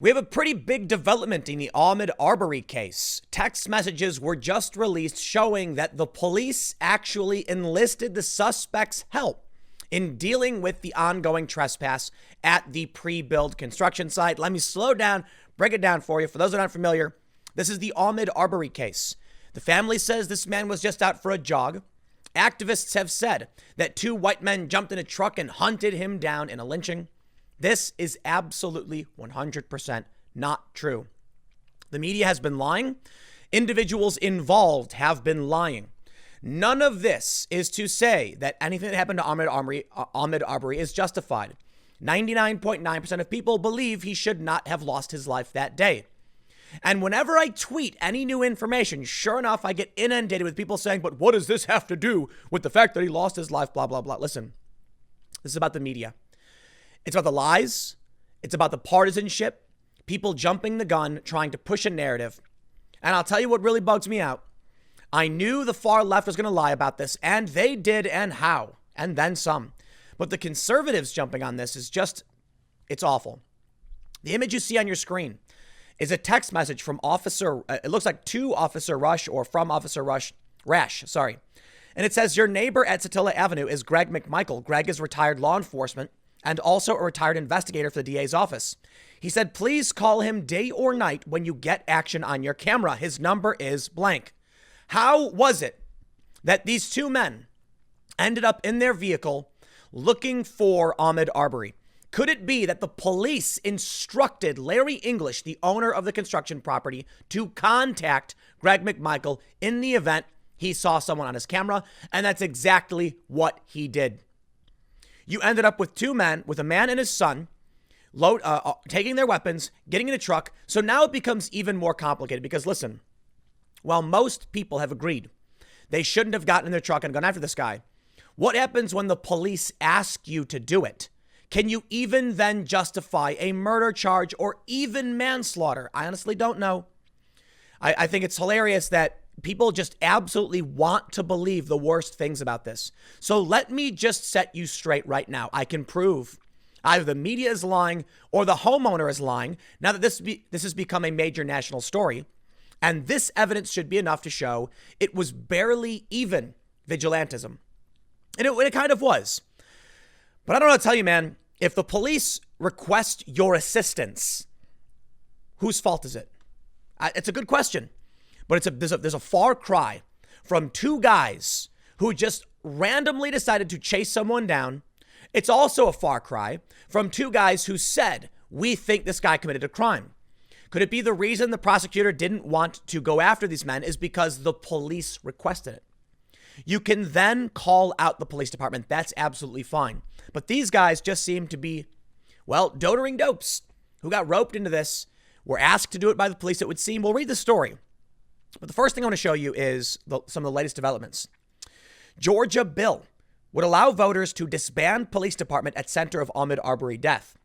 We have a pretty big development in the Ahmaud Arbery case. Text messages were just released showing that the police actually enlisted the suspect's help in dealing with the ongoing trespass at the pre-build construction site. Let me slow down, break it down for you. For those that aren't familiar, this is the Ahmaud Arbery case. The family says this man was just out for a jog. Activists have said that two white men jumped in a truck and hunted him down in a lynching. This is absolutely 100% not true. The media has been lying. Individuals involved have been lying. None of this is to say that anything that happened to Ahmaud Arbery is justified. 99.9% of people believe he should not have lost his life that day. And whenever I tweet any new information, sure enough, I get inundated with people saying, but what does this have to do with the fact that he lost his life, blah, blah, blah. Listen, this is about the media. It's about the lies. It's about the partisanship, people jumping the gun, trying to push a narrative. And I'll tell you what really bugs me out. I knew the far left was going to lie about this, and they did, and how, and then some. But the conservatives jumping on this is just, it's awful. The image you see on your screen is a text message from it looks like to Officer Rush or from Officer Rash. And it says, your neighbor at Satilla Avenue is Greg McMichael. Greg is retired law enforcement and also a retired investigator for the DA's office. He said, please call him day or night when you get action on your camera. His number is blank. How was it that these two men ended up in their vehicle looking for Ahmaud Arbery? Could it be that the police instructed Larry English, the owner of the construction property, to contact Greg McMichael in the event he saw someone on his camera? And that's exactly what he did. You ended up with two men, with a man and his son, taking their weapons, getting in a truck. So now it becomes even more complicated because, listen, while most people have agreed they shouldn't have gotten in their truck and gone after this guy, what happens when the police ask you to do it? Can you even then justify a murder charge or even manslaughter? I honestly don't know. I think it's hilarious that people just absolutely want to believe the worst things about this. So let me just set you straight right now. I can prove either the media is lying or the homeowner is lying now that this has become a major national story. And this evidence should be enough to show it was barely even vigilantism. And it kind of was. But I don't know how to tell you, man, if the police request your assistance, whose fault is it? It's a good question. But there's a far cry from two guys who just randomly decided to chase someone down. It's also a far cry from two guys who said, we think this guy committed a crime. Could it be the reason the prosecutor didn't want to go after these men is because the police requested it? You can then call out the police department. That's absolutely fine. But these guys just seem to be, well, doting dopes who got roped into this, were asked to do it by the police, it would seem. We'll read the story. But the first thing I want to show you is some of the latest developments. Georgia bill would allow voters to disband police department at center of Ahmaud Arbery death.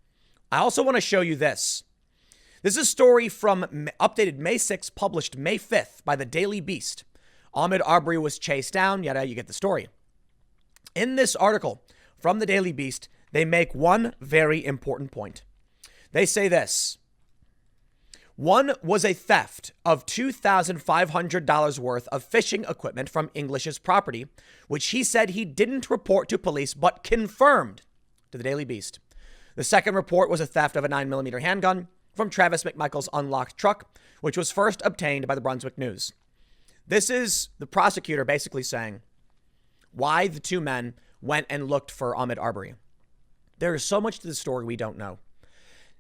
I also want to show you this. This is a story from updated May 6th, published May 5th by the Daily Beast. Ahmaud Arbery was chased down. Yada, you get the story. In this article from the Daily Beast, they make one very important point. They say this. One was a theft of $2,500 worth of fishing equipment from English's property, which he said he didn't report to police, but confirmed to the Daily Beast. The second report was a theft of a 9mm handgun from Travis McMichaels' unlocked truck, which was first obtained by the Brunswick News. This is the prosecutor basically saying why the two men went and looked for Ahmaud Arbery. There is so much to the story we don't know.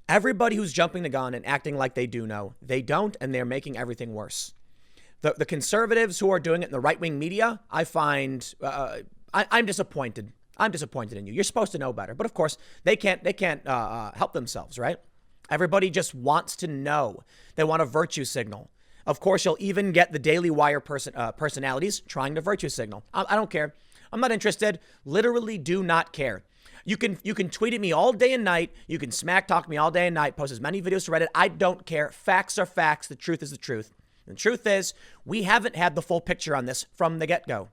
Everybody who's jumping the gun and acting like they do know, they don't, and they're making everything worse. The conservatives who are doing it in the right-wing media, I find, I'm disappointed. I'm disappointed in you. You're supposed to know better. But of course, they can't help themselves, right? Everybody just wants to know. They want a virtue signal. Of course, you'll even get the Daily Wire personalities trying to virtue signal. I don't care. I'm not interested. Literally do not care. You can tweet at me all day and night. You can smack talk me all day and night. Post as many videos to Reddit. I don't care. Facts are facts. The truth is the truth. And the truth is, we haven't had the full picture on this from the get-go.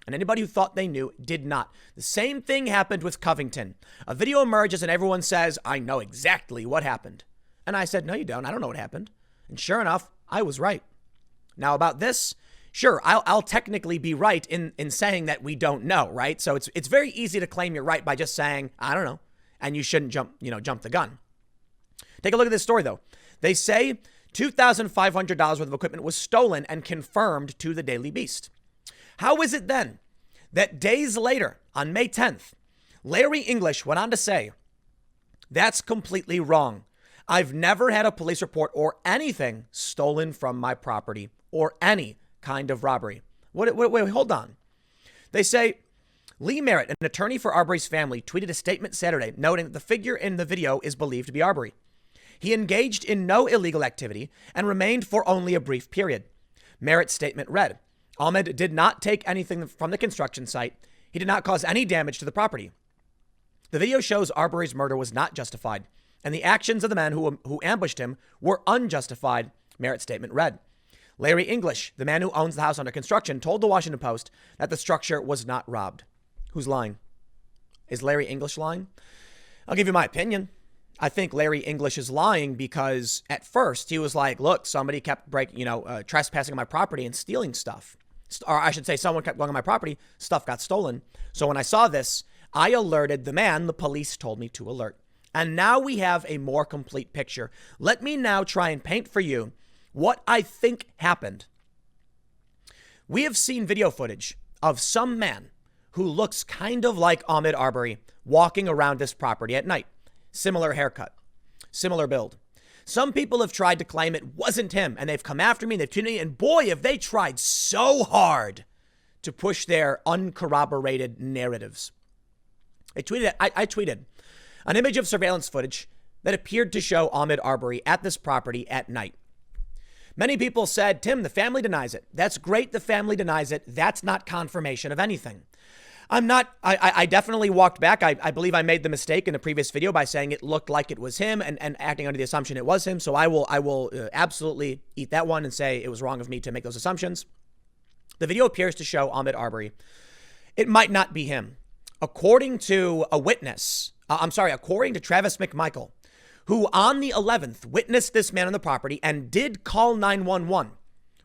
And anybody who thought they knew did not. The same thing happened with Covington. A video emerges and everyone says, I know exactly what happened. And I said, no, you don't. I don't know what happened. And sure enough, I was right. Now about this, sure, I'll technically be right in saying that we don't know, right? So it's very easy to claim you're right by just saying, I don't know, and you shouldn't jump the gun. Take a look at this story, though. They say $2,500 worth of equipment was stolen and confirmed to the Daily Beast. How is it then that days later, on May 10th, Larry English went on to say, that's completely wrong. I've never had a police report or anything stolen from my property or any kind of robbery. Wait, hold on. They say Lee Merritt, an attorney for Arbery's family, tweeted a statement Saturday noting that the figure in the video is believed to be Arbery. He engaged in no illegal activity and remained for only a brief period. Merritt's statement read, Ahmed did not take anything from the construction site. He did not cause any damage to the property. The video shows Arbery's murder was not justified, and the actions of the men who ambushed him were unjustified, Merritt's statement read. Larry English, the man who owns the house under construction, told the Washington Post that the structure was not robbed. Who's lying? Is Larry English lying? I'll give you my opinion. I think Larry English is lying because at first he was like, look, somebody kept trespassing on my property and stealing stuff. Or I should say someone kept going on my property, stuff got stolen. So when I saw this, I alerted the man the police told me to alert. And now we have a more complete picture. Let me now try and paint for you what I think happened. We have seen video footage of some man who looks kind of like Ahmed Arbery walking around this property at night. Similar haircut, similar build. Some people have tried to claim it wasn't him, and they've come after me, they've tuned me, and boy, have they tried so hard to push their uncorroborated narratives. I tweeted an image of surveillance footage that appeared to show Ahmed Arbery at this property at night. Many people said, Tim, the family denies it. That's great, the family denies it. That's not confirmation of anything. I definitely walked back. I believe I made the mistake in the previous video by saying it looked like it was him and acting under the assumption it was him. So I will absolutely eat that one and say it was wrong of me to make those assumptions. The video appears to show Ahmed Arbery. It might not be him. According to a witness, according to Travis McMichaels, who on the 11th witnessed this man on the property and did call 911,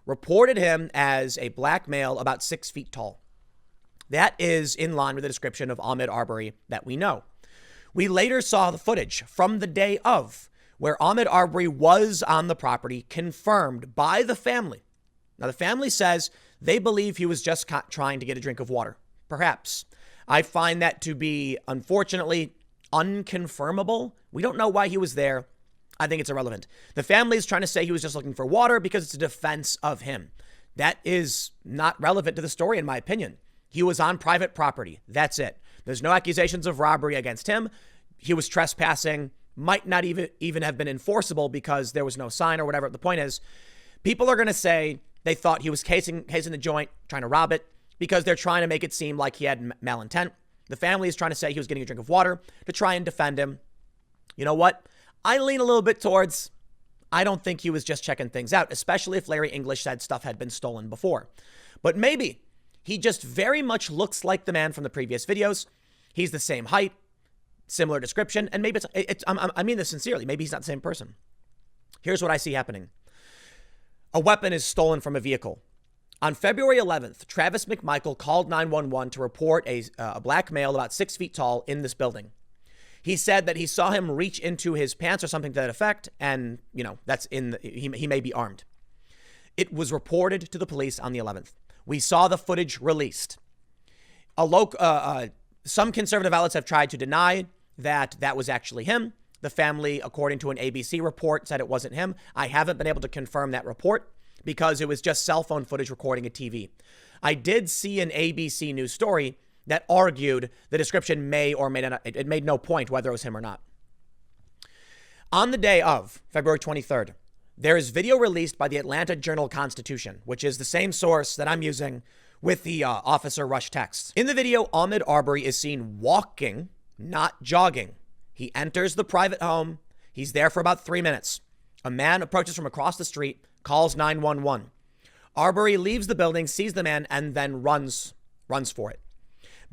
reported him as a black male about 6 feet tall. That is in line with the description of Ahmed Arbery that we know. We later saw the footage from the day of where Ahmed Arbery was on the property, confirmed by the family. Now, the family says they believe he was just trying to get a drink of water. Perhaps. I find that to be, unfortunately, unconfirmable. We don't know why he was there. I think it's irrelevant. The family is trying to say he was just looking for water because it's a defense of him. That is not relevant to the story, in my opinion. He was on private property. That's it. There's no accusations of robbery against him. He was trespassing, might not even have been enforceable because there was no sign or whatever. The point is, people are going to say they thought he was casing the joint, trying to rob it, because they're trying to make it seem like he had malintent. The family is trying to say he was getting a drink of water to try and defend him. You know what? I lean a little bit towards, I don't think he was just checking things out, especially if Larry English said stuff had been stolen before. But maybe he just very much looks like the man from the previous videos. He's the same height, similar description, and maybe I mean this sincerely. Maybe he's not the same person. Here's what I see happening. A weapon is stolen from a vehicle. On February 11th, Travis McMichaels called 911 to report a black male about 6 feet tall in this building. He said that he saw him reach into his pants or something to that effect, and, he may be armed. It was reported to the police on the 11th. We saw the footage released. Some conservative outlets have tried to deny that was actually him. The family, according to an ABC report, said it wasn't him. I haven't been able to confirm that report because it was just cell phone footage recording a TV. I did see an ABC News story that argued the description may or may not, it made no point whether it was him or not. On the day of February 23rd, there is video released by the Atlanta Journal-Constitution, which is the same source that I'm using with the Officer Rush text. In the video, Ahmed Arbery is seen walking, not jogging. He enters the private home. He's there for about 3 minutes. A man approaches from across the street, calls 911. Arbery leaves the building, sees the man, and then runs for it.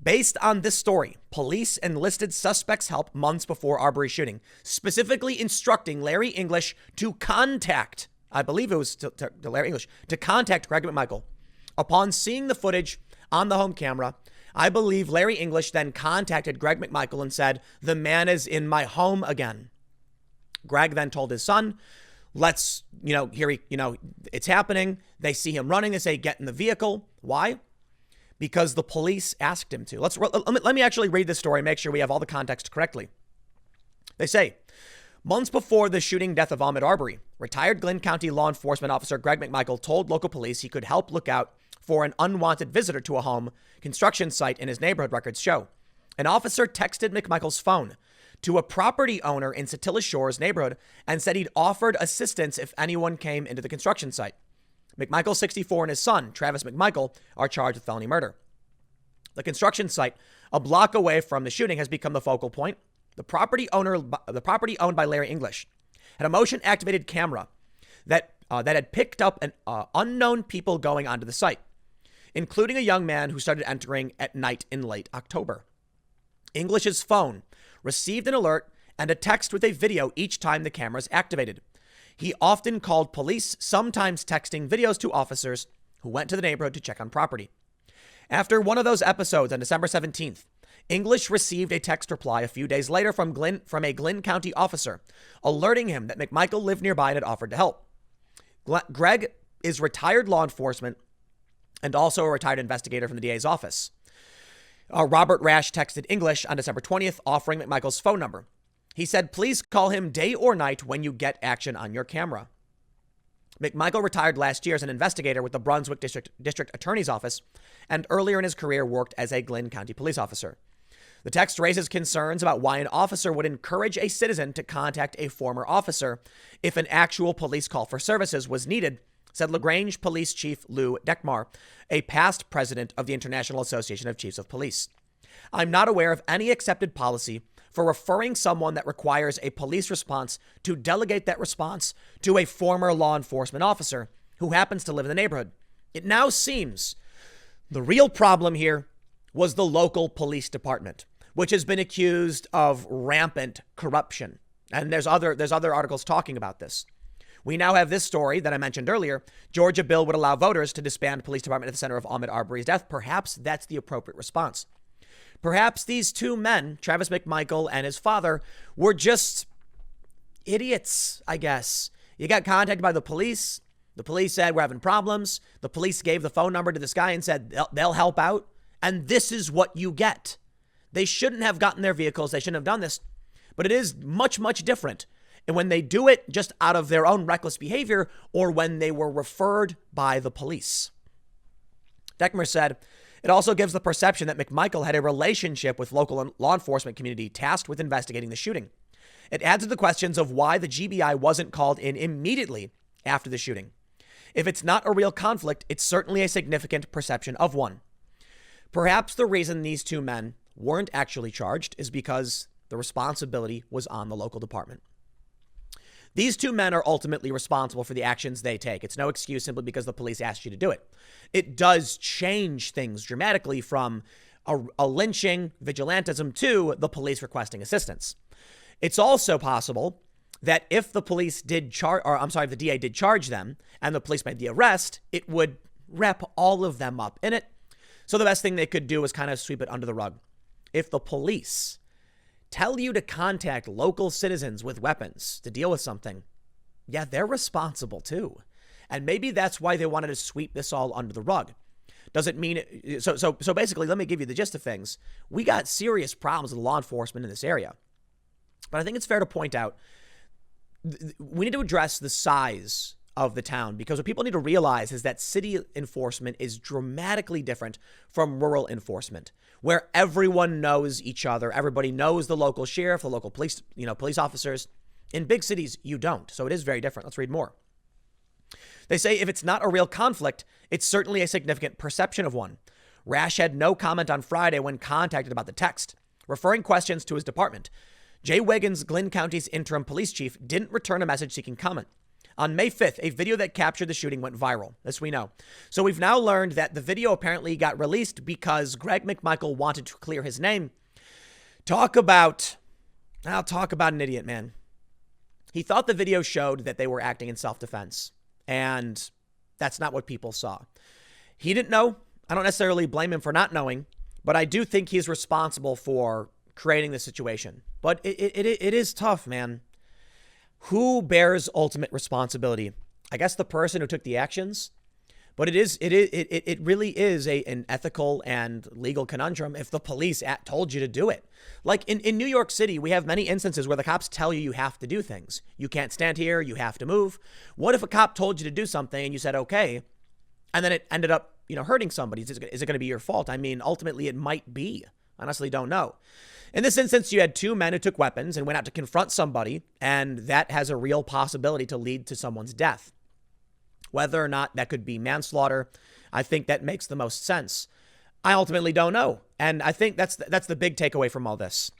Based on this story, police enlisted suspects' help months before Arbery shooting, specifically instructing Larry English to contact, I believe it was to Larry English, to contact Greg McMichael. Upon seeing the footage on the home camera, I believe Larry English then contacted Greg McMichael and said, "The man is in my home again." Greg then told his son, "Let's, it's happening." They see him running. They say, "Get in the vehicle." Why? Because the police asked him to. Let me actually read this story and make sure we have all the context correctly. They say, months before the shooting death of Ahmaud Arbery, retired Glynn County law enforcement officer Greg McMichael told local police he could help look out for an unwanted visitor to a home construction site in his neighborhood, records show. An officer texted McMichael's phone to a property owner in Satilla Shores neighborhood and said he'd offered assistance if anyone came into the construction site. McMichael, 64, and his son, Travis McMichael, are charged with felony murder. The construction site, a block away from the shooting, has become the focal point. The property owned by Larry English had a motion-activated camera that had picked up unknown people going onto the site, including a young man who started entering at night in late October. English's phone received an alert and a text with a video each time the cameras activated. He often called police, sometimes texting videos to officers who went to the neighborhood to check on property. After one of those episodes on December 17th, English received a text reply a few days later from a Glynn County officer, alerting him that McMichael lived nearby and had offered to help. Greg is retired law enforcement and also a retired investigator from the DA's office. Robert Rash texted English on December 20th, offering McMichael's phone number. He said, "Please call him day or night when you get action on your camera." McMichael retired last year as an investigator with the Brunswick District Attorney's Office and earlier in his career worked as a Glynn County police officer. The text raises concerns about why an officer would encourage a citizen to contact a former officer if an actual police call for services was needed, said LaGrange Police Chief Lou Deckmar, a past president of the International Association of Chiefs of Police. "I'm not aware of any accepted policy for referring someone that requires a police response to delegate that response to a former law enforcement officer who happens to live in the neighborhood. It now seems the real problem here was the local police department, which has been accused of rampant corruption. And there's other articles talking about this. We now have this story that I mentioned earlier. Georgia bill would allow voters to disband police department at the center of Ahmaud Arbery's death. Perhaps that's the appropriate response. Perhaps these two men, Travis McMichael and his father, were just idiots, I guess. You got contacted by the police. The police said, "We're having problems." The police gave the phone number to this guy and said, they'll help out. And this is what you get. They shouldn't have gotten their vehicles. They shouldn't have done this. But it is much, much different. And when they do it just out of their own reckless behavior or when they were referred by the police. Deckmer said, "It also gives the perception that McMichael had a relationship with local law enforcement community tasked with investigating the shooting. It adds to the questions of why the GBI wasn't called in immediately after the shooting. If it's not a real conflict, it's certainly a significant perception of one. Perhaps the reason these two men weren't actually charged is because the responsibility was on the local department. These two men are ultimately responsible for the actions they take. It's no excuse simply because the police asked you to do it. It does change things dramatically from a lynching, vigilantism to the police requesting assistance. It's also possible that if the police did if the DA did charge them and the police made the arrest, it would wrap all of them up in it. So the best thing they could do is kind of sweep it under the rug. If the police tell you to contact local citizens with weapons to deal with something, yeah, they're responsible too. And maybe that's why they wanted to sweep this all under the rug. Doesn't mean it. So basically, let me give you the gist of things. We got serious problems with law enforcement in this area. But I think it's fair to point out we need to address the size of the town, because what people need to realize is that city enforcement is dramatically different from rural enforcement, where everyone knows each other. Everybody knows the local sheriff, the local police, police officers. In big cities, you don't. So it is very different. Let's read more. They say if it's not a real conflict, it's certainly a significant perception of one. Rash had no comment on Friday when contacted about the text, referring questions to his department. Jay Wiggins, Glynn County's interim police chief, didn't return a message seeking comment. On May 5th, a video that captured the shooting went viral. This we know. So we've now learned that the video apparently got released because Greg McMichael wanted to clear his name. I'll talk about an idiot, man. He thought the video showed that they were acting in self-defense, and that's not what people saw. He didn't know. I don't necessarily blame him for not knowing, but I do think he's responsible for creating the situation. But it is tough, man. Who bears ultimate responsibility? I guess the person who took the actions. But it really is an ethical and legal conundrum if the police told you to do it. Like in New York City, we have many instances where the cops tell you have to do things. You can't stand here. You have to move. What if a cop told you to do something and you said, okay, and then it ended up, hurting somebody? Is it going to be your fault? I mean, ultimately, it might be. Honestly, don't know. In this instance, you had two men who took weapons and went out to confront somebody, and that has a real possibility to lead to someone's death. Whether or not that could be manslaughter, I think that makes the most sense. I ultimately don't know. And I think that's the big takeaway from all this.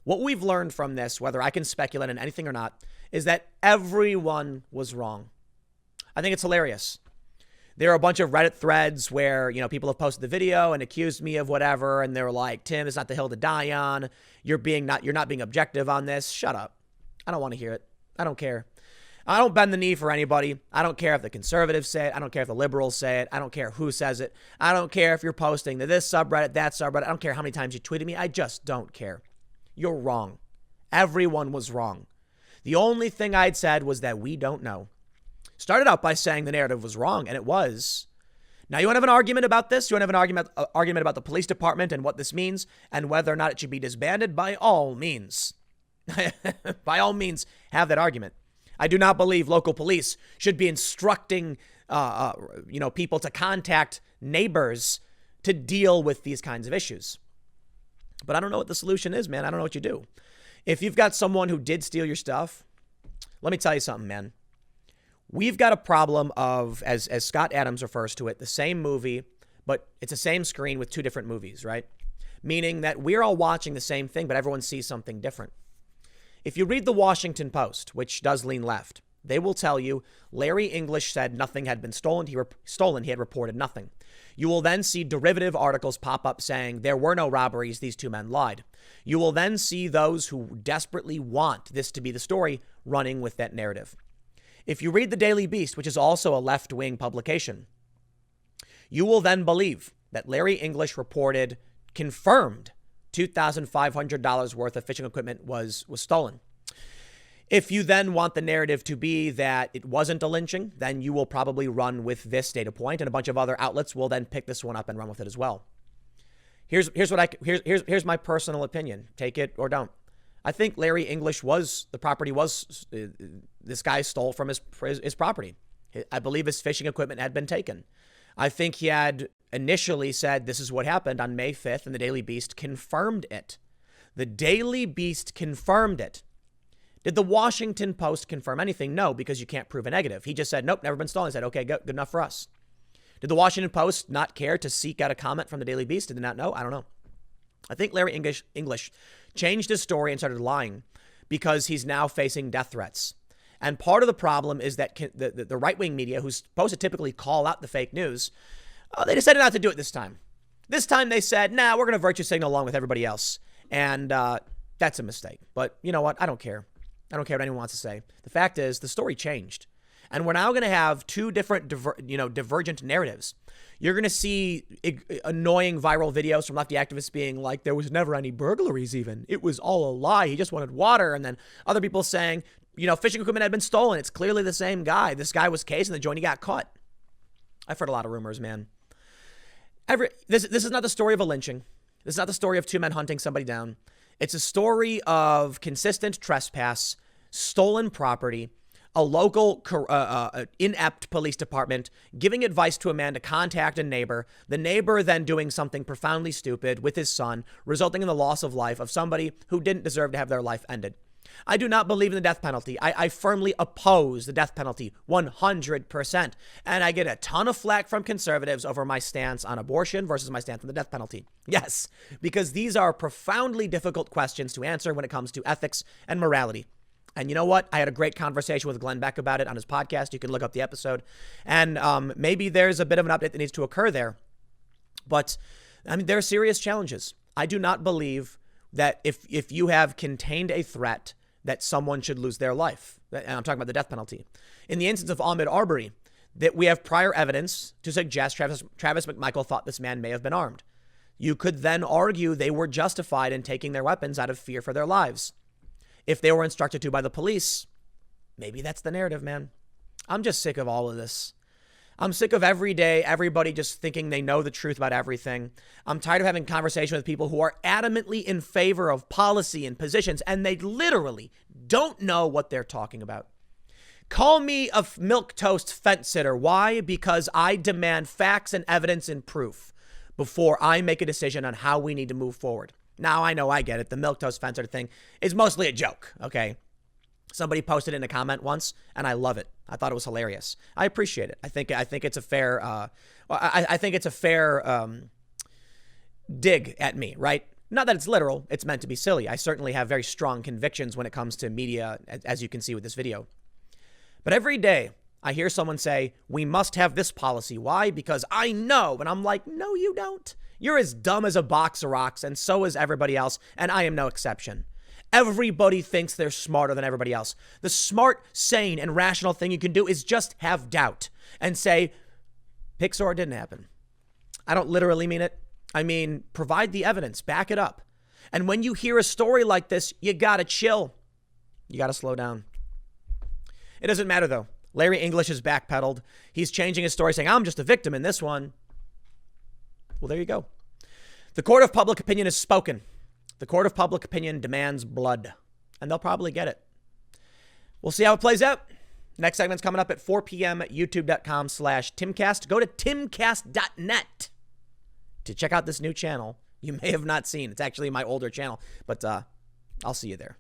What we've learned from this, whether I can speculate on anything or not, is that everyone was wrong. I think it's hilarious. There are a bunch of Reddit threads where, people have posted the video and accused me of whatever. And they were like, Tim, it's not the hill to die on. You're not being objective on this. Shut up. I don't want to hear it. I don't care. I don't bend the knee for anybody. I don't care if the conservatives say it. I don't care if the liberals say it. I don't care who says it. I don't care if you're posting to this subreddit, that subreddit. I don't care how many times you tweeted me. I just don't care. You're wrong. Everyone was wrong. The only thing I'd said was that we don't know. Started out by saying the narrative was wrong, and it was. Now, you want to have an argument about this? You want to have an argument about the police department and what this means and whether or not it should be disbanded? By all means. By all means, have that argument. I do not believe local police should be instructing, people to contact neighbors to deal with these kinds of issues. But I don't know what the solution is, man. I don't know what you do. If you've got someone who did steal your stuff, let me tell you something, man. We've got a problem of, as Scott Adams refers to it, the same movie, but it's the same screen with two different movies, right? Meaning that we're all watching the same thing, but everyone sees something different. If you read the Washington Post, which does lean left, they will tell you Larry English said nothing had been stolen. He had reported nothing. You will then see derivative articles pop up saying there were no robberies. These two men lied. You will then see those who desperately want this to be the story running with that narrative. If you read the Daily Beast, which is also a left-wing publication, you will then believe that Larry English confirmed $2,500 worth of fishing equipment was stolen. If you then want the narrative to be that it wasn't a lynching, then you will probably run with this data point, and a bunch of other outlets will then pick this one up and run with it as well. Here's my personal opinion. Take it or don't. I think Larry English this guy stole from his property. I believe his fishing equipment had been taken. I think he had initially said this is what happened on May 5th, and the Daily Beast confirmed it. The Daily Beast confirmed it. Did the Washington Post confirm anything? No, because you can't prove a negative. He just said, nope, never been stolen. He said, okay, good enough for us. Did the Washington Post not care to seek out a comment from the Daily Beast? Did they not know? I don't know. I think Larry English changed his story and started lying because he's now facing death threats. And part of the problem is that the right-wing media, who's supposed to typically call out the fake news, they decided not to do it this time. This time they said, nah, we're going to virtue signal along with everybody else. And that's a mistake. But you know what? I don't care. I don't care what anyone wants to say. The fact is, the story changed. And we're now going to have two different divergent narratives. You're going to see annoying viral videos from lefty activists being like, there was never any burglaries even. It was all a lie. He just wanted water. And then other people saying, fishing equipment had been stolen. It's clearly the same guy. This guy was cased in the joint. He got caught. I've heard a lot of rumors, man. This is not the story of a lynching. This is not the story of two men hunting somebody down. It's a story of consistent trespass, stolen property, a local inept police department giving advice to a man to contact a neighbor, the neighbor then doing something profoundly stupid with his son, resulting in the loss of life of somebody who didn't deserve to have their life ended. I do not believe in the death penalty. I firmly oppose the death penalty 100%. And I get a ton of flack from conservatives over my stance on abortion versus my stance on the death penalty. Yes, because these are profoundly difficult questions to answer when it comes to ethics and morality. And you know what? I had a great conversation with Glenn Beck about it on his podcast. You can look up the episode. And maybe there's a bit of an update that needs to occur there. But, I mean, there are serious challenges. I do not believe that if you have contained a threat, that someone should lose their life. And I'm talking about the death penalty. In the instance of Ahmaud Arbery, that we have prior evidence to suggest Travis McMichael thought this man may have been armed. You could then argue they were justified in taking their weapons out of fear for their lives. If they were instructed to by the police, maybe that's the narrative, man. I'm just sick of all of this. I'm sick of every day, everybody just thinking they know the truth about everything. I'm tired of having conversation with people who are adamantly in favor of policy and positions, and they literally don't know what they're talking about. Call me a milquetoast fence sitter. Why? Because I demand facts and evidence and proof before I make a decision on how we need to move forward. Now, I know I get it. The milquetoast fence sitter thing is mostly a joke, okay? Somebody posted in a comment once, and I love it. I thought it was hilarious. I appreciate it. I think it's a fair. I think it's a fair dig at me, right? Not that it's literal. It's meant to be silly. I certainly have very strong convictions when it comes to media, as you can see with this video. But every day I hear someone say, we must have this policy. Why? Because I know. And I'm like, no, you don't. You're as dumb as a box of rocks, and so is everybody else, and I am no exception. Everybody thinks they're smarter than everybody else. The smart, sane, and rational thing you can do is just have doubt and say, Pixar didn't happen. I don't literally mean it. I mean, provide the evidence, back it up. And when you hear a story like this, you gotta chill. You gotta slow down. It doesn't matter, though. Larry English has backpedaled. He's changing his story, saying, I'm just a victim in this one. Well, there you go. The court of public opinion has spoken. The court of public opinion demands blood, and they'll probably get it. We'll see how it plays out. Next segment's coming up at 4 p.m. at youtube.com/Timcast. Go to timcast.net to check out this new channel you may have not seen. It's actually my older channel, but I'll see you there.